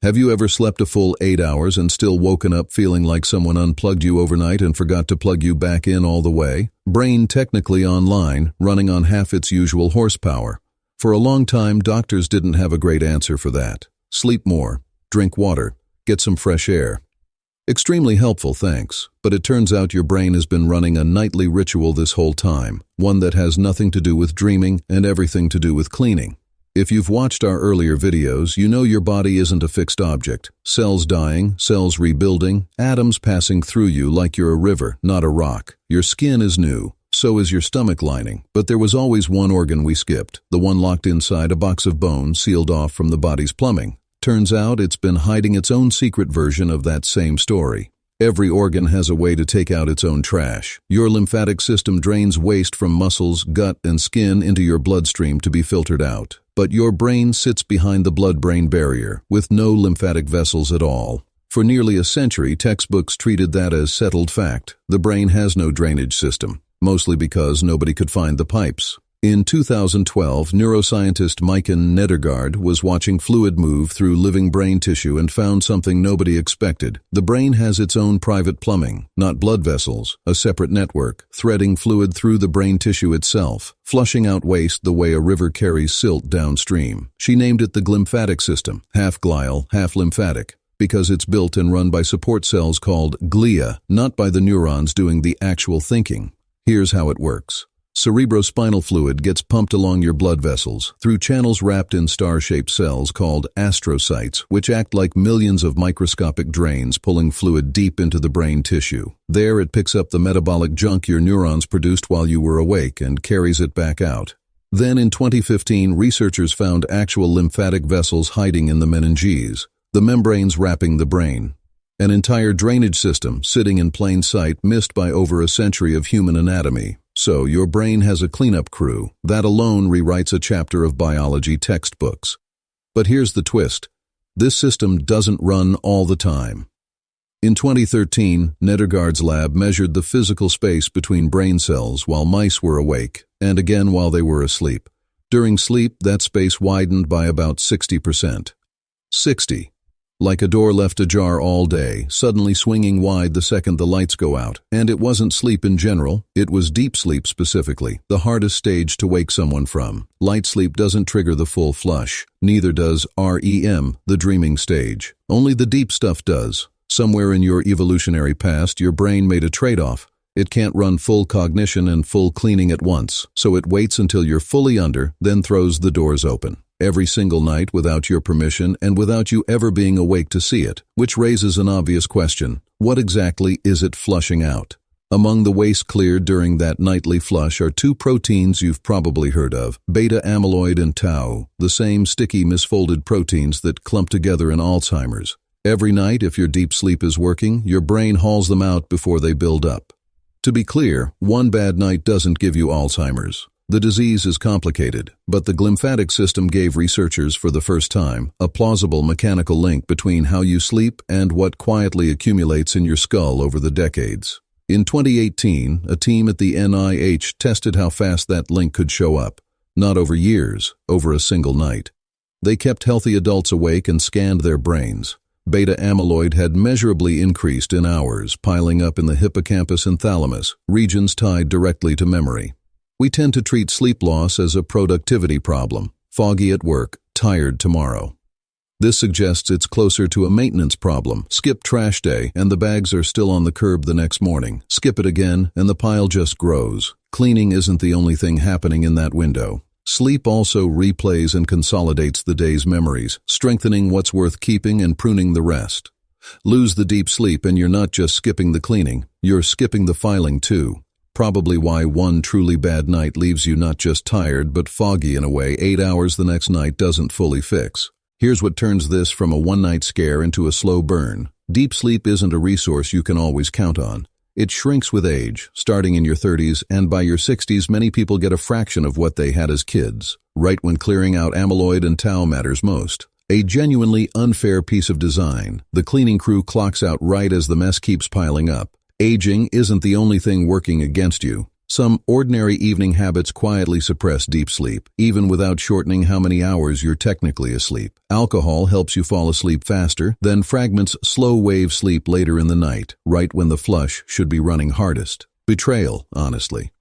Have you ever slept a full 8 hours and still woken up feeling like someone unplugged you overnight and forgot to plug you back in all the way? Brain technically online, running on half its usual horsepower. For a long time, doctors didn't have a great answer for that. Sleep more, drink water, get some fresh air. Extremely helpful, thanks, but it turns out your brain has been running a nightly ritual this whole time, one that has nothing to do with dreaming and everything to do with cleaning. If you've watched our earlier videos, you know your body isn't a fixed object. Cells dying, cells rebuilding, atoms passing through you like you're a river, not a rock. Your skin is new, so is your stomach lining, but there was always one organ we skipped, the one locked inside a box of bones sealed off from the body's plumbing. Turns out it's been hiding its own secret version of that same story. Every organ has a way to take out its own trash. Your lymphatic system drains waste from muscles, gut, and skin into your bloodstream to be filtered out. But your brain sits behind the blood-brain barrier, with no lymphatic vessels at all. For nearly a century, textbooks treated that as settled fact. The brain has no drainage system, mostly because nobody could find the pipes. In 2012, neuroscientist Maiken Nedergaard was watching fluid move through living brain tissue and found something nobody expected. The brain has its own private plumbing, not blood vessels, a separate network, threading fluid through the brain tissue itself, flushing out waste the way a river carries silt downstream. She named it the glymphatic system, half glial, half lymphatic, because it's built and run by support cells called glia, not by the neurons doing the actual thinking. Here's how it works. Cerebrospinal fluid gets pumped along your blood vessels through channels wrapped in star-shaped cells called astrocytes, which act like millions of microscopic drains pulling fluid deep into the brain tissue. There it picks up the metabolic junk your neurons produced while you were awake and carries it back out. Then in 2015, researchers found actual lymphatic vessels hiding in the meninges, the membranes wrapping the brain. An entire drainage system sitting in plain sight, missed by over a century of human anatomy. So your brain has a cleanup crew. That alone rewrites a chapter of biology textbooks. But here's the twist. This system doesn't run all the time. In 2013, Nedergaard's lab measured the physical space between brain cells while mice were awake, and again while they were asleep. During sleep, that space widened by about 60%. 60. Like a door left ajar all day, suddenly swinging wide the second the lights go out. And it wasn't sleep in general, it was deep sleep specifically, the hardest stage to wake someone from. Light sleep doesn't trigger the full flush, neither does REM, the dreaming stage. Only the deep stuff does. Somewhere in your evolutionary past, your brain made a trade-off. It can't run full cognition and full cleaning at once, so it waits until you're fully under, then throws the doors open. Every single night without your permission and without you ever being awake to see it, which raises an obvious question. What exactly is it flushing out? Among the waste cleared during that nightly flush are two proteins you've probably heard of, beta amyloid and tau, the same sticky misfolded proteins that clump together in Alzheimer's. Every night, if your deep sleep is working, your brain hauls them out before they build up. To be clear, one bad night doesn't give you Alzheimer's. The disease is complicated, but the glymphatic system gave researchers for the first time a plausible mechanical link between how you sleep and what quietly accumulates in your skull over the decades. In 2018, a team at the NIH tested how fast that link could show up. Not over years, over a single night. They kept healthy adults awake and scanned their brains. Beta amyloid had measurably increased in hours, piling up in the hippocampus and thalamus, regions tied directly to memory. We tend to treat sleep loss as a productivity problem, foggy at work, tired tomorrow. This suggests it's closer to a maintenance problem. Skip trash day and the bags are still on the curb the next morning. Skip it again and the pile just grows. Cleaning isn't the only thing happening in that window. Sleep also replays and consolidates the day's memories, strengthening what's worth keeping and pruning the rest. Lose the deep sleep and you're not just skipping the cleaning, you're skipping the filing too. Probably why one truly bad night leaves you not just tired but foggy in a way 8 hours the next night doesn't fully fix. Here's what turns this from a one-night scare into a slow burn. Deep sleep isn't a resource you can always count on. It shrinks with age, starting in your 30s, and by your 60s many people get a fraction of what they had as kids, right when clearing out amyloid and tau matters most. A genuinely unfair piece of design. The cleaning crew clocks out right as the mess keeps piling up. Aging isn't the only thing working against you. Some ordinary evening habits quietly suppress deep sleep, even without shortening how many hours you're technically asleep. Alcohol helps you fall asleep faster, then fragments slow-wave sleep later in the night, right when the flush should be running hardest. Betrayal, honestly.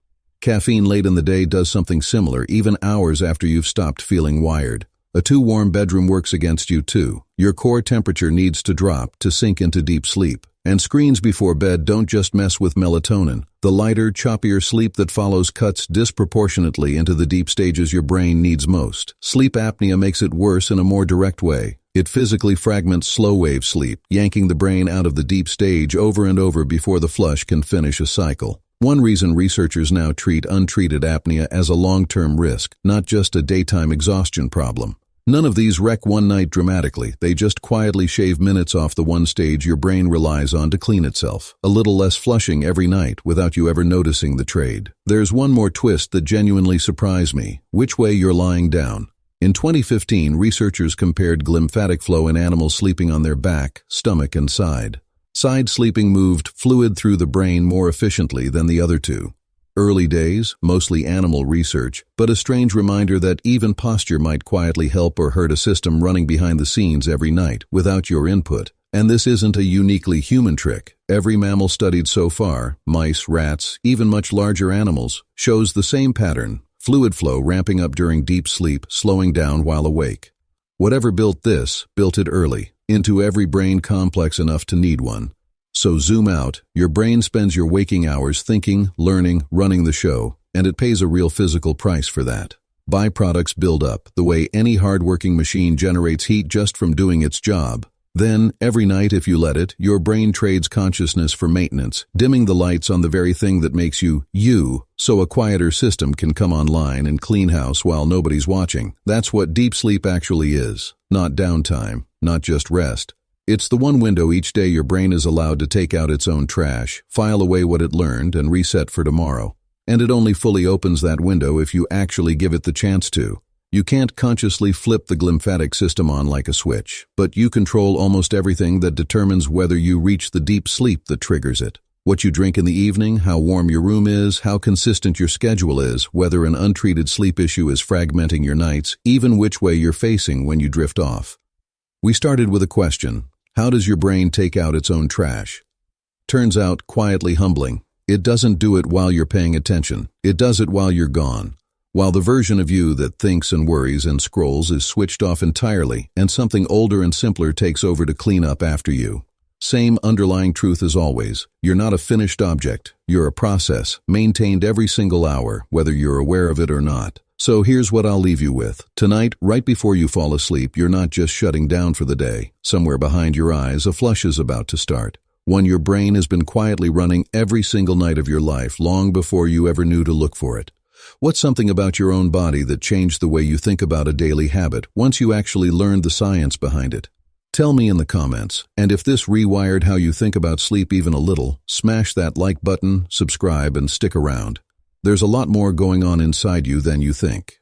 Caffeine late in the day does something similar, even hours after you've stopped feeling wired. A too warm bedroom works against you too. Your core temperature needs to drop to sink into deep sleep. And screens before bed don't just mess with melatonin. The lighter, choppier sleep that follows cuts disproportionately into the deep stages your brain needs most. Sleep apnea makes it worse in a more direct way. It physically fragments slow-wave sleep, yanking the brain out of the deep stage over and over before the flush can finish a cycle. One reason researchers now treat untreated apnea as a long-term risk, not just a daytime exhaustion problem. None of these wreck one night dramatically, they just quietly shave minutes off the one stage your brain relies on to clean itself. A little less flushing every night without you ever noticing the trade. There's one more twist that genuinely surprised me: which way you're lying down. In 2015, researchers compared glymphatic flow in animals sleeping on their back, stomach, and side. Side sleeping moved fluid through the brain more efficiently than the other two. Early days, mostly animal research, but a strange reminder that even posture might quietly help or hurt a system running behind the scenes every night without your input. And this isn't a uniquely human trick. Every mammal studied so far, mice, rats, even much larger animals, shows the same pattern: fluid flow ramping up during deep sleep, slowing down while awake. Whatever built this, built it early, into every brain complex enough to need one. So zoom out, your brain spends your waking hours thinking, learning, running the show, and it pays a real physical price for that. Byproducts build up, the way any hard-working machine generates heat just from doing its job. Then, every night if you let it, your brain trades consciousness for maintenance, dimming the lights on the very thing that makes you, so a quieter system can come online and clean house while nobody's watching. That's what deep sleep actually is. Not downtime, not just rest. It's the one window each day your brain is allowed to take out its own trash, file away what it learned, and reset for tomorrow. And it only fully opens that window if you actually give it the chance to. You can't consciously flip the glymphatic system on like a switch, but you control almost everything that determines whether you reach the deep sleep that triggers it. What you drink in the evening, how warm your room is, how consistent your schedule is, whether an untreated sleep issue is fragmenting your nights, even which way you're facing when you drift off. We started with a question: how does your brain take out its own trash? Turns out, quietly humbling. It doesn't do it while you're paying attention. It does it while you're gone. While the version of you that thinks and worries and scrolls is switched off entirely, and something older and simpler takes over to clean up after you. Same underlying truth as always. You're not a finished object. You're a process, maintained every single hour, whether you're aware of it or not. So here's what I'll leave you with. Tonight, right before you fall asleep, you're not just shutting down for the day. Somewhere behind your eyes, a flush is about to start. One your brain has been quietly running every single night of your life, long before you ever knew to look for it. What's something about your own body that changed the way you think about a daily habit once you actually learned the science behind it? Tell me in the comments, and if this rewired how you think about sleep even a little, smash that like button, subscribe, and stick around. There's a lot more going on inside you than you think.